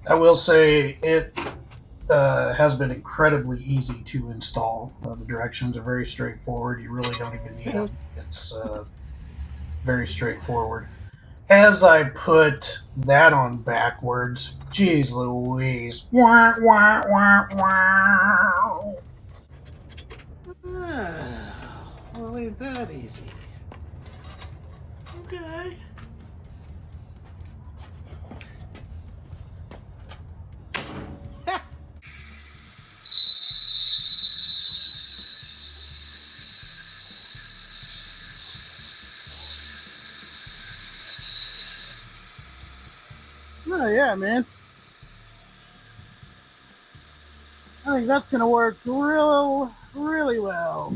I will say it has been incredibly easy to install. The directions are very straightforward. You really don't even need them. It's very straightforward. As I put that on backwards, geez Louise. Wah, wah, wah, wah. Well, ain't that easy. Okay. Oh yeah, man. I think that's gonna work really well.